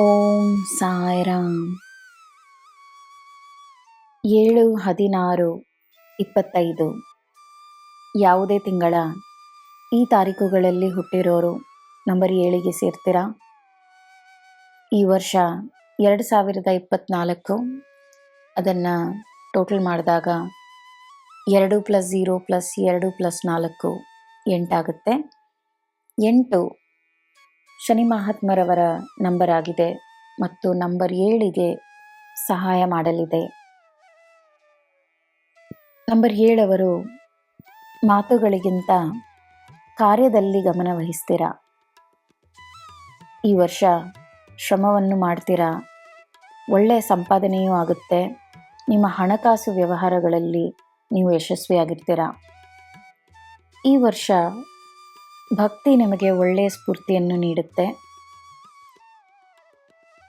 ಓಂ ಸಾಯಿರಾಮ್. 7/16/25 ಯಾವುದೇ ತಿಂಗಳ ಈ ತಾರೀಕುಗಳಲ್ಲಿ ಹುಟ್ಟಿರೋರು ನಂಬರ್ 7ಗೆ ಸೇರ್ತೀರಾ. ಈ ವರ್ಷ 2024 ಅದನ್ನು ಟೋಟಲ್ ಮಾಡಿದಾಗ 2 + 0 + 2 + 4 8 ಆಗುತ್ತೆ. 8 ಶನಿ ಮಹಾತ್ಮರವರ ನಂಬರ್ ಆಗಿದೆ ಮತ್ತು ನಂಬರ್ 7ಗೆ ಸಹಾಯ ಮಾಡಲಿದೆ. ನಂಬರ್ 7 ಅವರು ಮಾತುಗಳಿಗಿಂತ ಕಾರ್ಯದಲ್ಲಿ ಗಮನ ವಹಿಸ್ತೀರಾ. ಈ ವರ್ಷ ಶ್ರಮವನ್ನು ಮಾಡ್ತೀರಾ, ಒಳ್ಳೆಯ ಸಂಪಾದನೆಯೂ ಆಗುತ್ತೆ. ನಿಮ್ಮ ಹಣಕಾಸು ವ್ಯವಹಾರಗಳಲ್ಲಿ ನೀವು ಯಶಸ್ವಿಯಾಗಿರ್ತೀರಾ. ಈ ವರ್ಷ ಭಕ್ತಿ ನಿಮಗೆ ಒಳ್ಳೆಯ ಸ್ಫೂರ್ತಿಯನ್ನು ನೀಡುತ್ತೆ.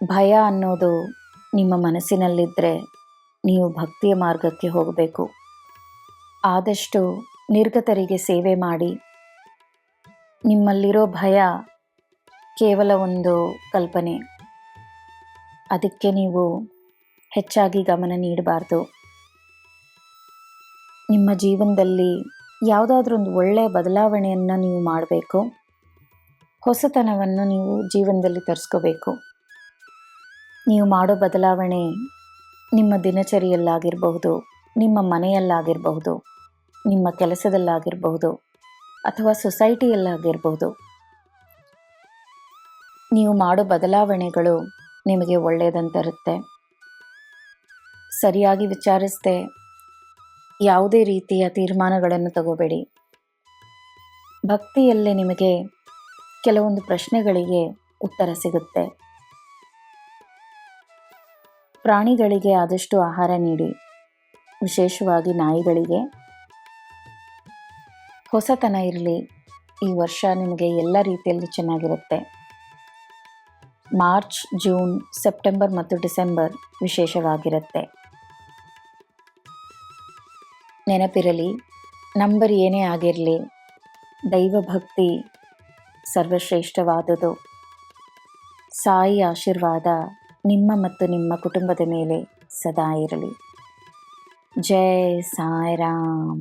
ಭಯ ಅನ್ನೋದು ನಿಮ್ಮ ಮನಸ್ಸಿನಲ್ಲಿದ್ದರೆ ನೀವು ಭಕ್ತಿಯ ಮಾರ್ಗಕ್ಕೆ ಹೋಗಬೇಕು. ಆದಷ್ಟು ನಿರ್ಗತರಿಗೆ ಸೇವೆ ಮಾಡಿ. ನಿಮ್ಮಲ್ಲಿರೋ ಭಯ ಕೇವಲ ಒಂದು ಕಲ್ಪನೆ, ಅದಕ್ಕೆ ನೀವು ಹೆಚ್ಚಾಗಿ ಗಮನ ನೀಡಬಾರ್ದು. ನಿಮ್ಮ ಜೀವನದಲ್ಲಿ ಯಾವುದಾದ್ರೂ ಒಂದು ಒಳ್ಳೆಯ ಬದಲಾವಣೆಯನ್ನು ನೀವು ಮಾಡಬೇಕು. ಹೊಸತನವನ್ನು ನೀವು ಜೀವನದಲ್ಲಿ ತರಿಸ್ಕೋಬೇಕು. ನೀವು ಮಾಡೋ ಬದಲಾವಣೆ ನಿಮ್ಮ ದಿನಚರಿಯಲ್ಲಾಗಿರಬಹುದು, ನಿಮ್ಮ ಮನೆಯಲ್ಲಾಗಿರಬಹುದು, ನಿಮ್ಮ ಕೆಲಸದಲ್ಲಾಗಿರಬಹುದು ಅಥವಾ ಸೊಸೈಟಿಯಲ್ಲಾಗಿರಬಹುದು. ನೀವು ಮಾಡೋ ಬದಲಾವಣೆಗಳು ನಿಮಗೆ ಒಳ್ಳೆಯದನ್ನು ತರುತ್ತೆ. ಸರಿಯಾಗಿ ವಿಚಾರಿಸದೆ ಯಾವುದೇ ರೀತಿಯ ತೀರ್ಮಾನಗಳನ್ನು ತಗೋಬೇಡಿ. ಭಕ್ತಿಯಲ್ಲೇ ನಿಮಗೆ ಕೆಲವೊಂದು ಪ್ರಶ್ನೆಗಳಿಗೆ ಉತ್ತರ ಸಿಗುತ್ತೆ. ಪ್ರಾಣಿಗಳಿಗೆ ಆದಷ್ಟು ಆಹಾರ ನೀಡಿ, ವಿಶೇಷವಾಗಿ ನಾಯಿಗಳಿಗೆ. ಹೊಸತನ ಇರಲಿ. ಈ ವರ್ಷ ನಿಮಗೆ ಎಲ್ಲ ರೀತಿಯಲ್ಲಿ ಚೆನ್ನಾಗಿರುತ್ತೆ. ಮಾರ್ಚ್, ಜೂನ್, ಸೆಪ್ಟೆಂಬರ್ ಮತ್ತು ಡಿಸೆಂಬರ್ ವಿಶೇಷವಾಗಿರುತ್ತೆ. ನೆನಪಿರಲಿ, ನಂಬರ್ ಏನೇ ಆಗಿರಲಿ, ದೈವಭಕ್ತಿ ಸರ್ವಶ್ರೇಷ್ಠವಾದುದು. ಸಾಯಿ ಆಶೀರ್ವಾದ ನಿಮ್ಮ ಮತ್ತು ನಿಮ್ಮ ಕುಟುಂಬದ ಮೇಲೆ ಸದಾ ಇರಲಿ. ಜೈ ಸಾಯಿರಾಮ್.